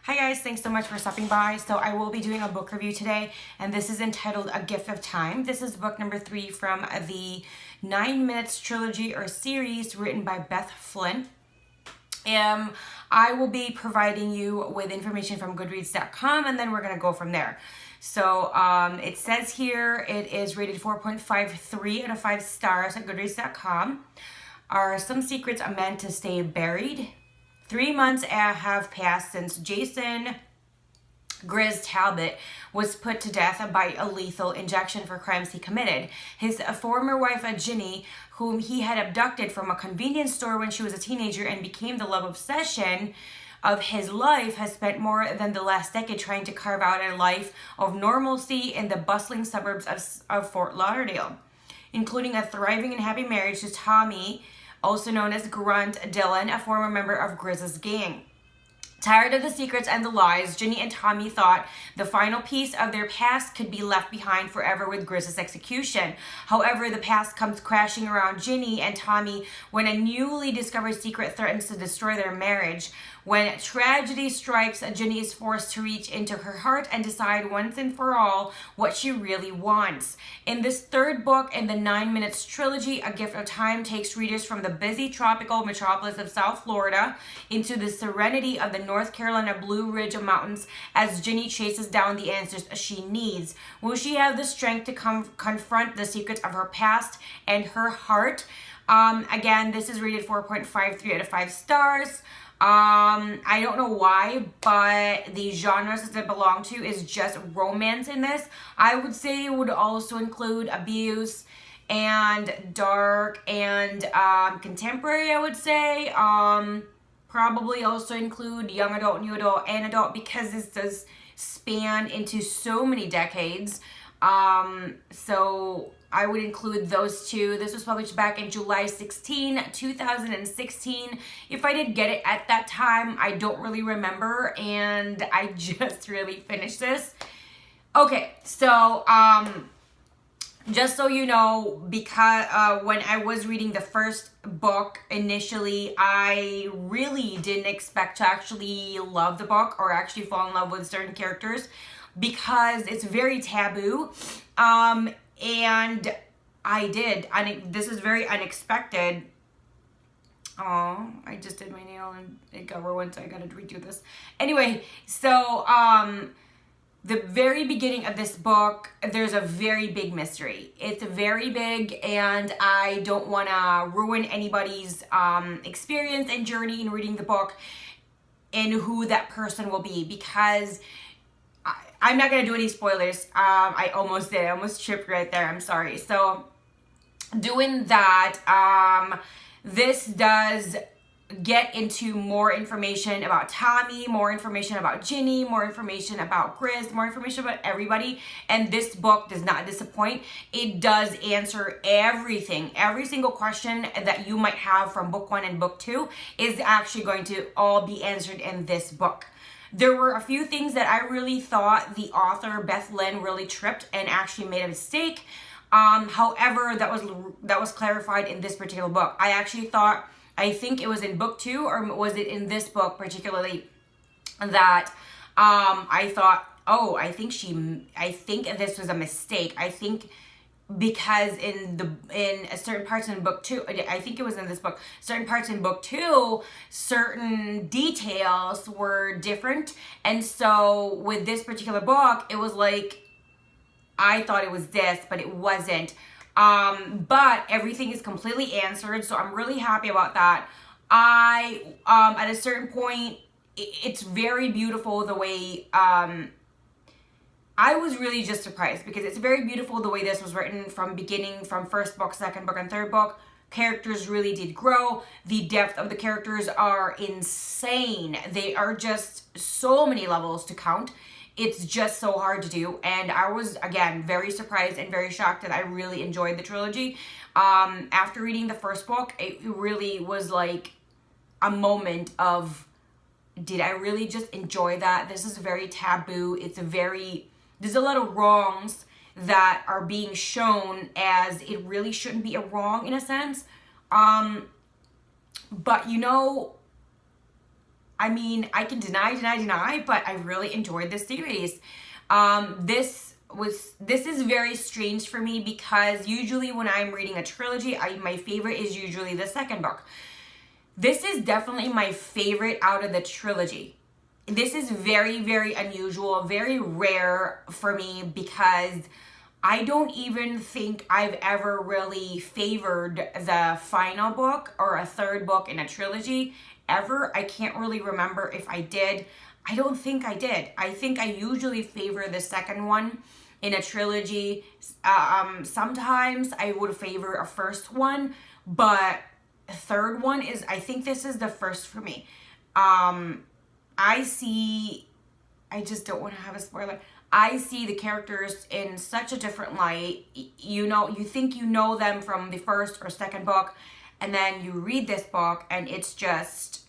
Hi guys, thanks so much for stopping by. So I will be doing a book review today, and this is entitled A Gift of Time. This is book number 3 from the 9 Minutes Trilogy or series written by Beth Flynn. I will be providing you with information from Goodreads.com, and then we're going to go from there. So it says here it is rated 4.53 out of 5 stars at Goodreads.com. Are some secrets meant to stay buried? 3 months have passed since Jason Grizz Talbot was put to death by a lethal injection for crimes he committed. His former wife, Ginny, whom he had abducted from a convenience store when she was a teenager and became the love obsession of his life, has spent more than the last decade trying to carve out a life of normalcy in the bustling suburbs of Fort Lauderdale, including a thriving and happy marriage to Tommy, also known as Grunt Dillon, a former member of Grizz's gang. Tired of the secrets and the lies, Ginny and Tommy thought the final piece of their past could be left behind forever with Grizz's execution. However, the past comes crashing around Ginny and Tommy when a newly discovered secret threatens to destroy their marriage. When tragedy strikes, Ginny is forced to reach into her heart and decide once and for all what she really wants. In this third book in the 9 Minutes Trilogy, A Gift of Time takes readers from the busy tropical metropolis of South Florida into the serenity of the North Carolina Blue Ridge Mountains as Ginny chases down the answers she needs. Will she have the strength to confront the secrets of her past and her heart? Again, this is rated 4.53 out of 5 stars. I don't know why, but the genres that it belong to is just romance in this. I would say it would also include abuse and dark and contemporary, I would say. Probably also include young adult, new adult, and adult, because this does span into so many decades. So I would include those two. This was published back in July 16, 2016. If I did get it at that time, I don't really remember, and I just really finished this. Okay, so just so you know, because when I was reading the first book initially, I really didn't expect to actually love the book or actually fall in love with certain characters, because it's very taboo. And I did. This is very unexpected. Oh, I just did my nail and it got ruined, so I gotta redo this. Anyway, so the very beginning of this book, there's a very big mystery. It's very big, and I don't want to ruin anybody's experience and journey in reading the book and who that person will be, because I'm not going to do any spoilers. I almost did. I almost tripped right there. I'm sorry. So doing that, this does get into more information about Tommy, more information about Ginny, more information about Grizz, more information about everybody. And this book does not disappoint. It does answer everything. Every single question that you might have from book 1 and book 2 is actually going to all be answered in this book. There were a few things that I really thought the author, Beth Flynn, really tripped and actually made a mistake. However, that was clarified in this particular book. I think it was in book 2, or was it in this book particularly, that I thought, oh, I think this was a mistake. I think because in certain parts in book 2, I think it was in this book, certain parts in book 2, certain details were different. And so with this particular book, it was like, I thought it was this, but it wasn't. But everything is completely answered, so I'm really happy about that. At a certain point, it's very beautiful the way, I was really just surprised, because it's very beautiful the way this was written from beginning, from first book, second book, and third book. Characters really did grow. The depth of the characters are insane. They are just so many levels to count. It's just so hard to do. And I was, again, very surprised and very shocked that I really enjoyed the trilogy. After reading the first book, it really was like a moment of, did I really just enjoy that? This is very taboo. There's a lot of wrongs that are being shown as it really shouldn't be a wrong in a sense. But you know, I mean, I can deny, but I really enjoyed this series. This is very strange for me because usually when I'm reading a trilogy, my favorite is usually the second book. This is definitely my favorite out of the trilogy. This is very, very unusual, very rare for me because I don't even think I've ever really favored the final book or a third book in a trilogy ever. I can't really remember if I did. I don't think I did. I think I usually favor the second one in a trilogy. Sometimes I would favor a first one, but a third one is, I think this is the first for me. I just don't want to have a spoiler. I see the characters in such a different light. You know, you think you know them from the first or second book, and then you read this book and it's just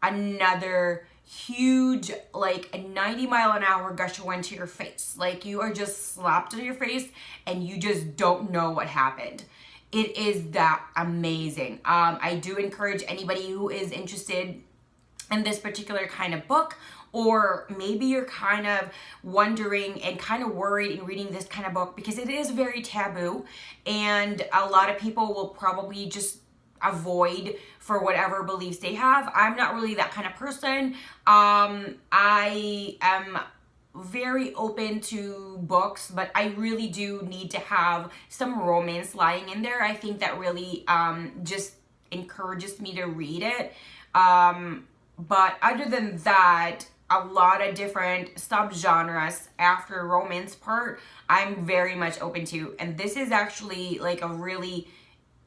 another huge, like a 90-mile-an-hour gush of wind to your face. Like you are just slapped in your face and you just don't know what happened. It is that amazing. I do encourage anybody who is interested in this particular kind of book, or maybe you're kind of wondering and kind of worried in reading this kind of book because it is very taboo and a lot of people will probably just avoid for whatever beliefs they have. I'm not really that kind of person. I am very open to books, but I really do need to have some romance lying in there. I think that really just encourages me to read it. But other than that, a lot of different subgenres after romance part, I'm very much open to. And this is actually like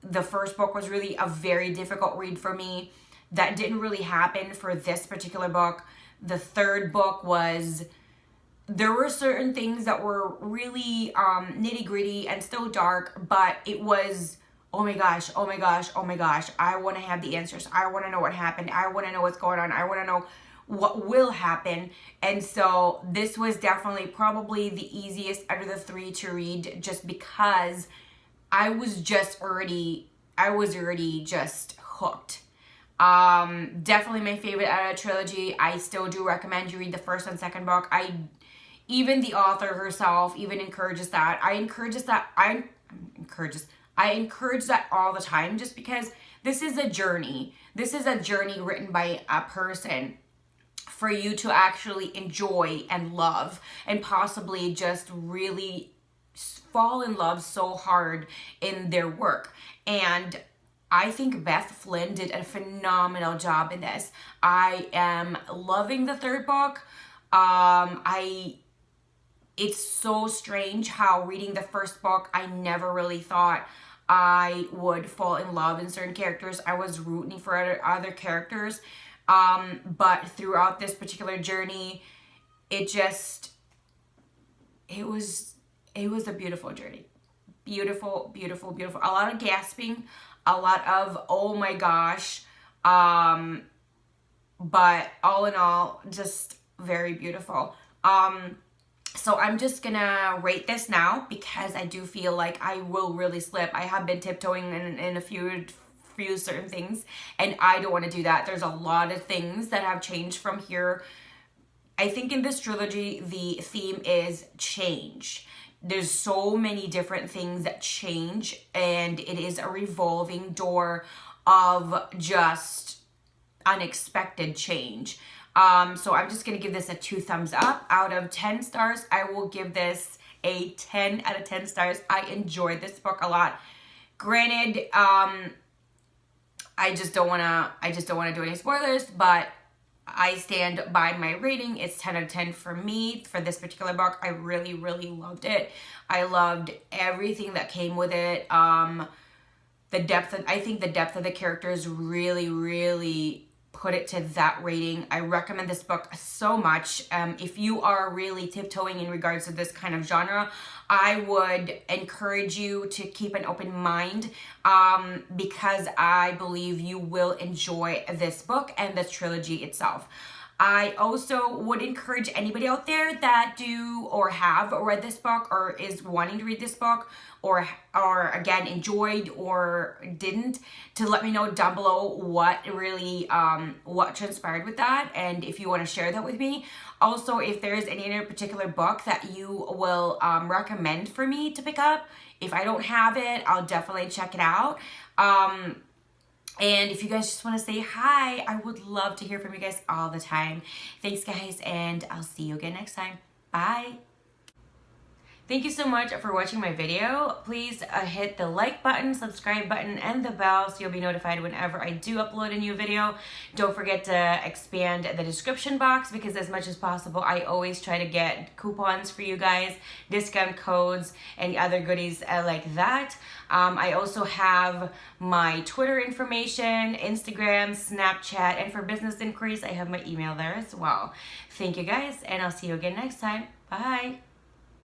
the first book was really a very difficult read for me. That didn't really happen for this particular book. The third book there were certain things that were really nitty gritty and still dark, but it was, oh my gosh, I want to have the answers. I want to know what happened. I want to know what's going on. I want to know what will happen. And so this was definitely probably the easiest out of the three to read, just because I was already just hooked. Definitely my favorite out of the trilogy. I still do recommend you read the first and second book. Even the author herself even encourages that. I encourage that all the time, just because this is a journey. This is a journey written by a person for you to actually enjoy and love, and possibly just really fall in love so hard in their work. And I think Beth Flynn did a phenomenal job in this. I am loving the third book. It's so strange how reading the first book, I never really thought I would fall in love in certain characters. I was rooting for other characters. But throughout this particular journey, it was a beautiful journey. Beautiful, beautiful, beautiful. A lot of gasping, a lot of, oh my gosh. But all in all, just very beautiful. So I'm just gonna rate this now because I do feel like I will really slip. I have been tiptoeing in a few certain things, and I don't want to do that. There's a lot of things that have changed from here. I think in this trilogy, the theme is change. There's so many different things that change, and it is a revolving door of just unexpected change. So I'm just going to give this a 2 thumbs up. Out of 10 stars, I will give this a 10 out of 10 stars. I enjoyed this book a lot. Granted, I just don't want to do any spoilers, but I stand by my rating. It's 10 out of 10 for me for this particular book. I really, really loved it. I loved everything that came with it. I think the depth of the characters really, really put it to that rating. I recommend this book so much. If you are really tiptoeing in regards to this kind of genre, I would encourage you to keep an open mind, because I believe you will enjoy this book and the trilogy itself. I also would encourage anybody out there that do or have read this book or is wanting to read this book or again enjoyed or didn't, to let me know down below what really what transpired with that, and if you want to share that with me. Also, if there's any other particular book that you will recommend for me to pick up. If I don't have it, I'll definitely check it out. And if you guys just want to say hi, I would love to hear from you guys all the time. Thanks, guys, and I'll see you again next time. Bye. Thank you so much for watching my video. Please hit the like button, subscribe button, and the bell so you'll be notified whenever I do upload a new video. Don't forget to expand the description box, because as much as possible, I always try to get coupons for you guys, discount codes, and other goodies like that. I also have my Twitter information, Instagram, Snapchat, and for business inquiries, I have my email there as well. Thank you guys, and I'll see you again next time. Bye.